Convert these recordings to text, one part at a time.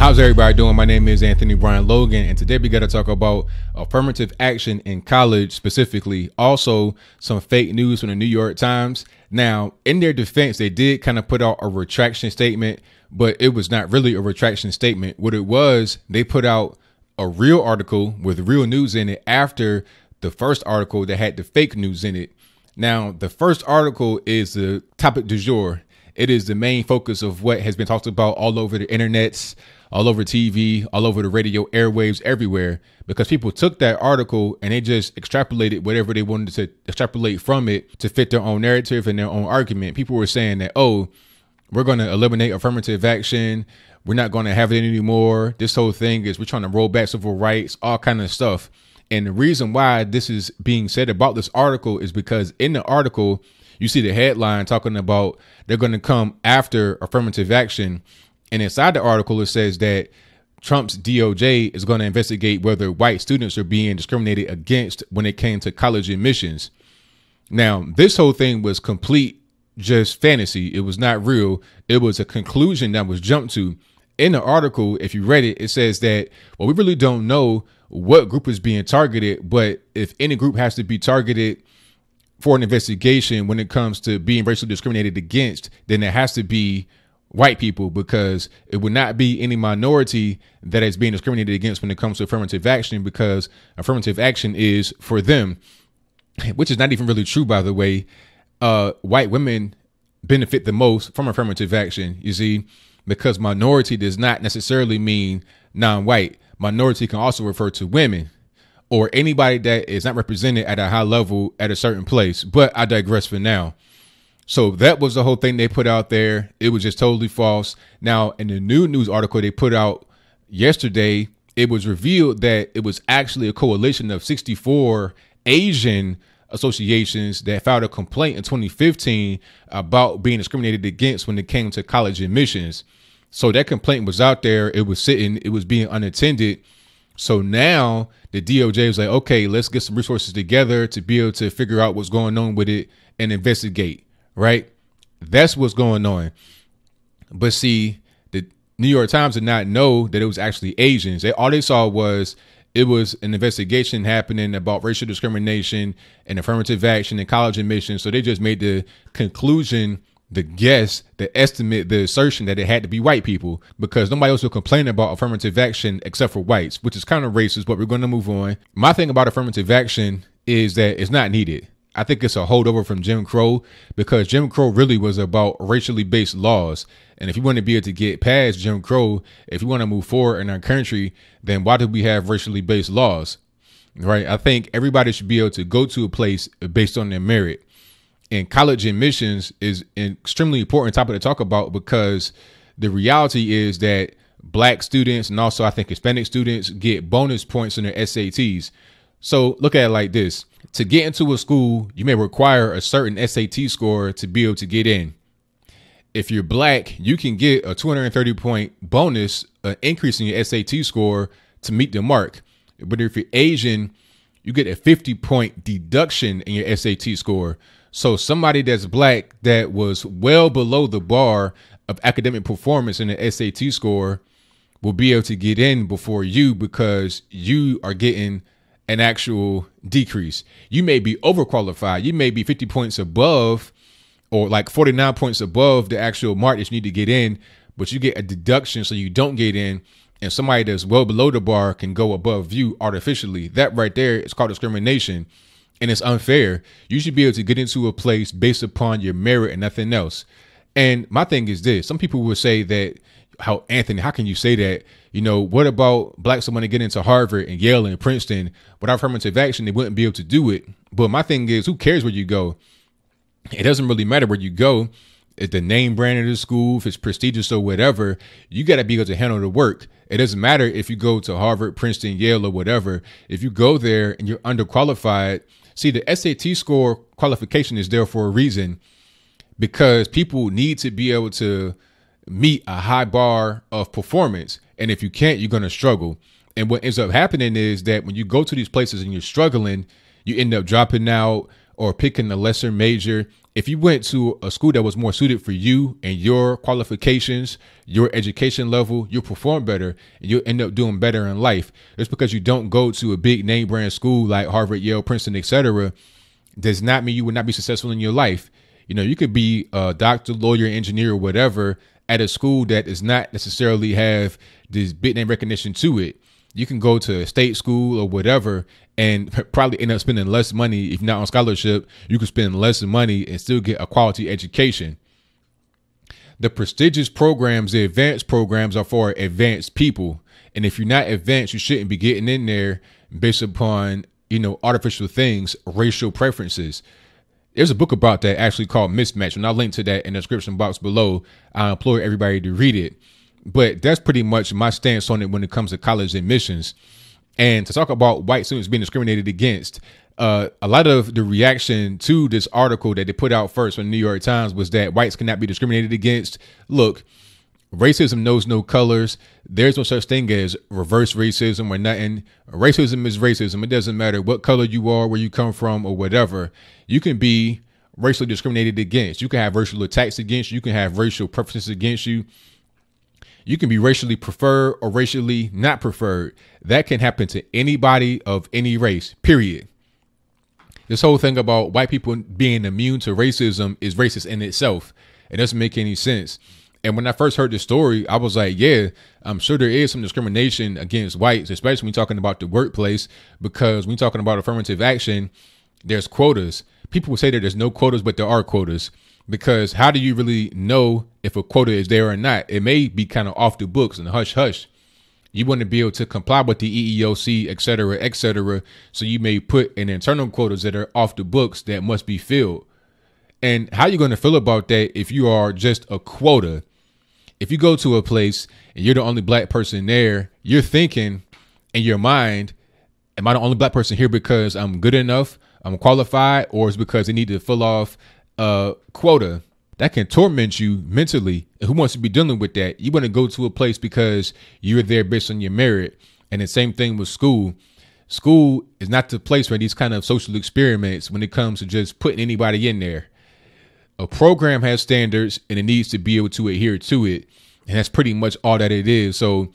How's everybody doing? My name is Anthony Brian Logan, and today we got to talk about affirmative action in college specifically. Also, some fake news from the New York Times. Now, in their defense, they did kind of put out a retraction statement, but it was not really a retraction statement. What it was, they put out a real article with real news in it after the first article that had the fake news in it. Now, the first article is the topic du jour. It is the main focus of what has been talked about all over the internets, all over TV, all over the radio airwaves, everywhere, because people took that article and they just extrapolated whatever they wanted to extrapolate from it to fit their own narrative and their own argument. People were saying that, oh, we're going to eliminate affirmative action. We're not going to have it anymore. This whole thing is we're trying to roll back civil rights, all kind of stuff. And the reason why this is being said about this article is because in the article, you see the headline talking about they're going to come after affirmative action. And inside the article, it says that Trump's DOJ is going to investigate whether white students are being discriminated against when it came to college admissions. Now, this whole thing was complete just fantasy. It was not real. It was a conclusion that was jumped to. In the article, if you read it, it says that, well, we really don't know what group is being targeted, but if any group has to be targeted for an investigation when it comes to being racially discriminated against, then it has to be white people, because it would not be any minority that is being discriminated against when it comes to affirmative action, because affirmative action is for them, which is not even really true, by the way. White women benefit the most from affirmative action, you see, because minority does not necessarily mean non-white. Minority can also refer to women or anybody that is not represented at a high level at a certain place. But I digress for now. So that was the whole thing they put out there. It was just totally false. Now, in the new news article they put out yesterday, it was revealed that it was actually a coalition of 64 Asian associations that filed a complaint in 2015 about being discriminated against when it came to college admissions. So that complaint was out there. It was sitting. It was being unattended. So now the DOJ was like, okay, let's get some resources together to be able to figure out what's going on with it and investigate. Right. That's what's going on. But see, the New York Times did not know that it was actually Asians. All they saw was it was an investigation happening about racial discrimination and affirmative action and college admissions. So they just made the conclusion, the guess, the estimate, the assertion that it had to be white people, because nobody else will complain about affirmative action except for whites, which is kind of racist, but we're going to move on. My thing about affirmative action is that it's not needed. I think it's a holdover from Jim Crow, because Jim Crow really was about racially based laws. And if you want to be able to get past Jim Crow, if you want to move forward in our country, then why do we have racially based laws? Right. I think everybody should be able to go to a place based on their merit. And college admissions is an extremely important topic to talk about, because the reality is that black students and also I think Hispanic students get bonus points in their SATs. So look at it like this. To get into a school, you may require a certain SAT score to be able to get in. If you're black, you can get a 230 point bonus, increase in your SAT score to meet the mark. But if you're Asian, you get a 50 point deduction in your SAT score. So somebody that's black that was well below the bar of academic performance in the SAT score will be able to get in before you, because you are getting an actual decrease. You may be overqualified. You may be 50 points above or like 49 points above the actual mark that you need to get in, but you get a deduction so you don't get in. And somebody that's well below the bar can go above you artificially. That right there is called discrimination, and it's unfair. You should be able to get into a place based upon your merit and nothing else. And my thing is this. Some people will say that, Anthony, how can you say that? You know, what about black someone to get into Harvard and Yale and Princeton? Without affirmative action, they wouldn't be able to do it. But my thing is, who cares where you go? It doesn't really matter where you go. If the name brand of the school, if it's prestigious or whatever, you got to be able to handle the work. It doesn't matter if you go to Harvard, Princeton, Yale, or whatever. If you go there and you're underqualified, see, the SAT score qualification is there for a reason, because people need to be able to meet a high bar of performance. And if you can't, you're going to struggle. And what ends up happening is that when you go to these places and you're struggling, you end up dropping out or picking a lesser major, If you went to a school that was more suited for you and your qualifications, your education level, you'll perform better and you'll end up doing better in life. Just because you don't go to a big name brand school like Harvard, Yale, Princeton, etc., does not mean you will not be successful in your life. You know, you could be a doctor, lawyer, engineer, or whatever at a school that does not necessarily have this big name recognition to it. You can go to a state school or whatever and probably end up spending less money. If not on scholarship, you can spend less money and still get a quality education. The prestigious programs, the advanced programs, are for advanced people. And if you're not advanced, you shouldn't be getting in there based upon, you know, artificial things, racial preferences. There's a book about that actually called Mismatch, and I'll link to that in the description box below. I implore everybody to read it. But that's pretty much my stance on it when it comes to college admissions. And to talk about white students being discriminated against, a lot of the reaction to this article that they put out first from the New York Times was that whites cannot be discriminated against. Look, racism knows no colors. There's no such thing as reverse racism or nothing. Racism is racism. It doesn't matter what color you are, where you come from, or whatever. You can be racially discriminated against. You can have racial attacks against you. You can have racial preferences against you. You can be racially preferred or racially not preferred. That can happen to anybody of any race, period. This whole thing about white people being immune to racism is racist in itself. It doesn't make any sense. And when I first heard the story, I was like, yeah, I'm sure there is some discrimination against whites, especially when talking about the workplace, because when talking about affirmative action, there's quotas. People will say that there's no quotas, but there are quotas. Because how do you really know if a quota is there or not? It may be kind of off the books and hush hush. You want to be able to comply with the EEOC, et cetera, et cetera. So you may put in internal quotas that are off the books that must be filled. And how are you going to feel about that if you are just a quota? If you go to a place and you're the only black person there, you're thinking in your mind, am I the only black person here because I'm good enough, I'm qualified, or is because they need to fill off a quota? That can torment you mentally. Who wants to be dealing with that? You want to go to a place because you're there based on your merit. And the same thing with school. School is not the place for these kind of social experiments when it comes to just putting anybody in there. A program has standards and it needs to be able to adhere to it. And that's pretty much all that it is. So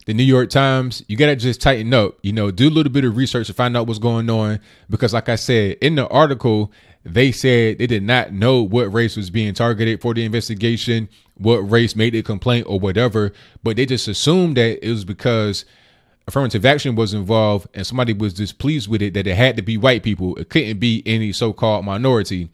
the New York Times, you got to just tighten up, you know, do a little bit of research to find out what's going on. Because like I said, in the article, they said they did not know what race was being targeted for the investigation, what race made the complaint or whatever. But they just assumed that it was because affirmative action was involved and somebody was displeased with it, that it had to be white people. It couldn't be any so-called minority.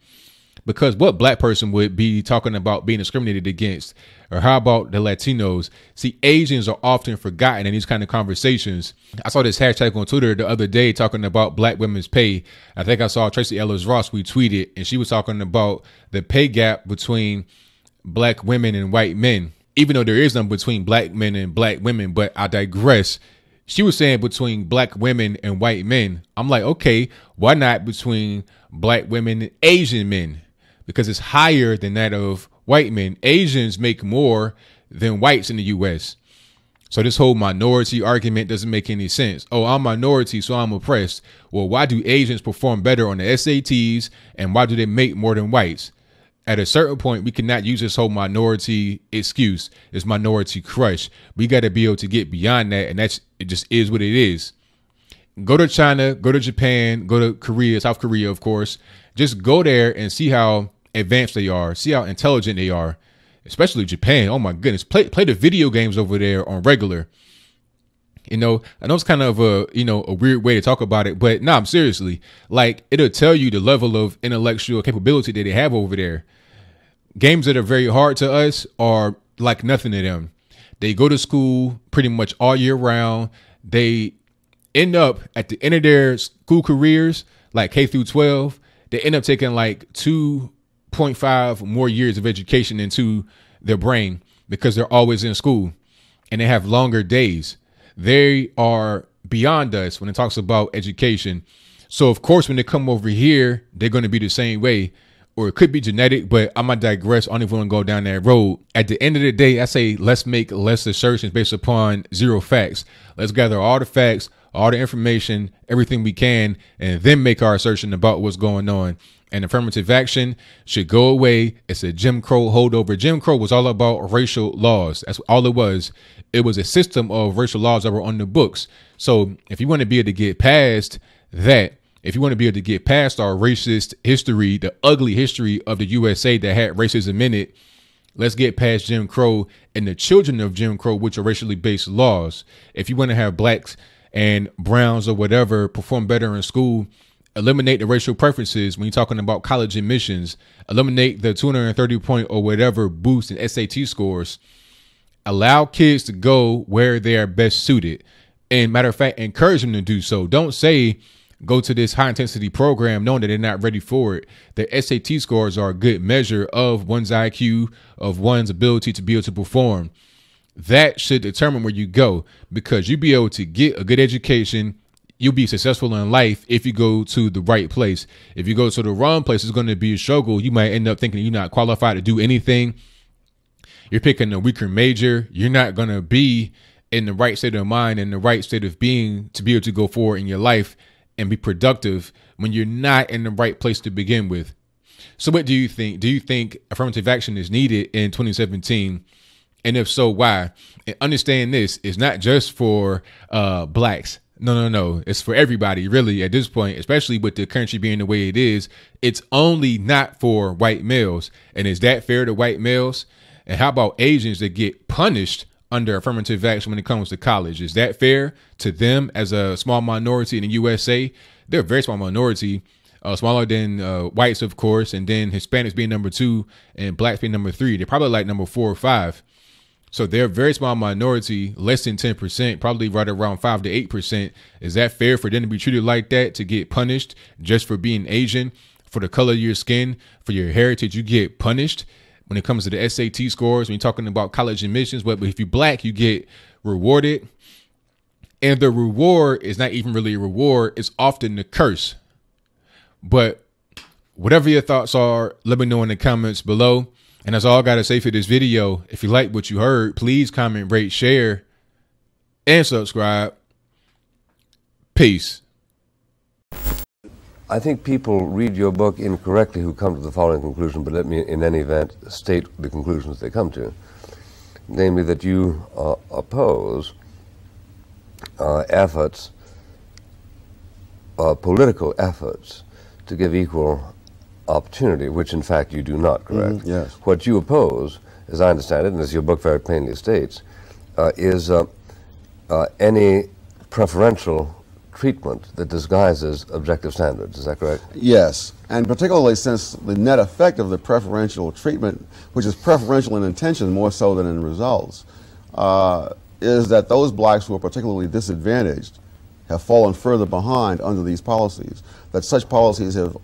Because what black person would be talking about being discriminated against? Or how about the Latinos? See, Asians are often forgotten in these kind of conversations. I saw this hashtag on Twitter the other day talking about black women's pay. I think I saw Tracy Ellis Ross retweet it, and she was talking about the pay gap between black women and white men, even though there is none between black men and black women. But I digress. She was saying between black women and white men. I'm like, okay, why not between black women and Asian men? Because it's higher than that of white men. Asians make more than whites in the U.S. So this whole minority argument doesn't make any sense. Oh, I'm minority, so I'm oppressed. Well, why do Asians perform better on the SATs and why do they make more than whites? At a certain point, we cannot use this whole minority excuse, this minority crush. We got to be able to get beyond that. And it just is what it is. Go to China, go to Japan, go to Korea, South Korea, of course. Just go there and see how advanced they are, see how intelligent they are, especially Japan. Oh my goodness, play the video games over there on regular. You know, I know it's kind of a weird way to talk about it, but no, seriously, like it'll tell you the level of intellectual capability that they have over there. Games that are very hard to us are like nothing to them. They go to school pretty much all year round. They end up at the end of their school careers, like K through 12, they end up taking like 2.5 more years of education into their brain because they're always in school and they have longer days. They are beyond us when it talks about education. So, of course, when they come over here, they're going to be the same way. Or it could be genetic, but I'm going to digress. I don't even want to go down that road. At the end of the day, I say let's make less assertions based upon zero facts. Let's gather all the facts, all the information, everything we can, and then make our assertion about what's going on. and affirmative action should go away. It's a Jim Crow holdover. Jim Crow was all about racial laws. That's all it was. It was a system of racial laws that were on the books. So if you want to be able to get past that, if you want to be able to get past our racist history, the ugly history of the USA that had racism in it, let's get past Jim Crow and the children of Jim Crow, which are racially based laws. If you want to have blacks and browns or whatever perform better in school, eliminate the racial preferences when you're talking about college admissions, eliminate the 230 point or whatever boost in SAT scores, allow kids to go where they are best suited. And matter of fact, encourage them to do so. Don't say go to this high intensity program knowing that they're not ready for it. The SAT scores are a good measure of one's IQ, of one's ability to be able to perform. That should determine where you go, because you'll be able to get a good education. You'll be successful in life if you go to the right place. If you go to the wrong place, it's going to be a struggle. You might end up thinking you're not qualified to do anything. You're picking a weaker major. You're not going to be in the right state of mind and the right state of being to be able to go forward in your life and be productive when you're not in the right place to begin with. So what do you think? Do you think affirmative action is needed in 2017? And if so, why? And understand this is not just for blacks. No. It's for everybody, really, at this point, especially with the country being the way it is. It's only not for white males. And is that fair to white males? And how about Asians that get punished under affirmative action when it comes to college? Is that fair to them as a small minority in the USA? They're a very small minority, smaller than whites, of course, and then Hispanics being number 2 and blacks being number 3. They're probably like number 4 or 5. So they're a very small minority, less than 10%, probably right around 5 to 8%. Is that fair for them to be treated like that, to get punished just for being Asian, for the color of your skin, for your heritage? You get punished when it comes to the SAT scores, when you're talking about college admissions. But if you're black, you get rewarded. And the reward is not even really a reward. It's often the curse. But whatever your thoughts are, let me know in the comments below. And that's all I got to say for this video. If you like what you heard, please comment, rate, share, and subscribe. Peace. I think people read your book incorrectly who come to the following conclusion, but let me in any event state the conclusions they come to. Namely that you oppose efforts, political efforts to give equal opportunity, which in fact you do not, correct? Yes. What you oppose, as I understand it, and as your book very plainly states, is any preferential treatment that disguises objective standards. Is that correct? Yes, and particularly since the net effect of the preferential treatment, which is preferential in intention more so than in results, is that those blacks who are particularly disadvantaged have fallen further behind under these policies, that such policies have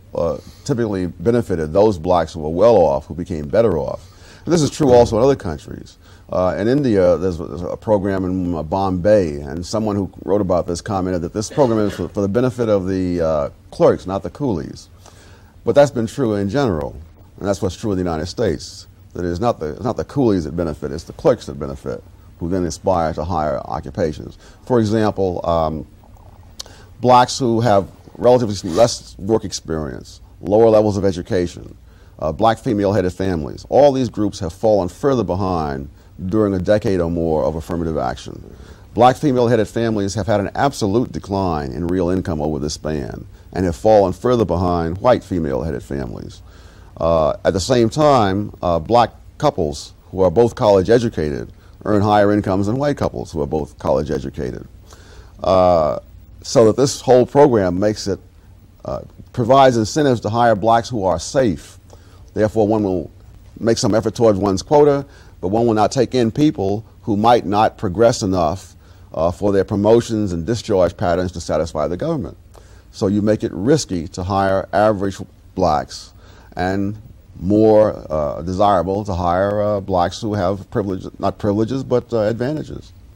typically benefited those blacks who were well off, who became better off. And this is true also in other countries. In India, there's a program in Bombay, and someone who wrote about this commented that this program is for the benefit of the clerks, not the coolies. But that's been true in general, and that's what's true in the United States. That it's not the coolies that benefit, it's the clerks that benefit, who then aspire to higher occupations. For example, blacks who have relatively less work experience, lower levels of education, black female-headed families, all these groups have fallen further behind during a decade or more of affirmative action. Black female-headed families have had an absolute decline in real income over this span and have fallen further behind white female-headed families. At the same time, black couples who are both college educated earn higher incomes than white couples who are both college educated. So that this whole program makes it, provides incentives to hire blacks who are safe. Therefore, one will make some effort towards one's quota, but one will not take in people who might not progress enough for their promotions and discharge patterns to satisfy the government. So you make it risky to hire average blacks and more desirable to hire blacks who have not privileges, but advantages.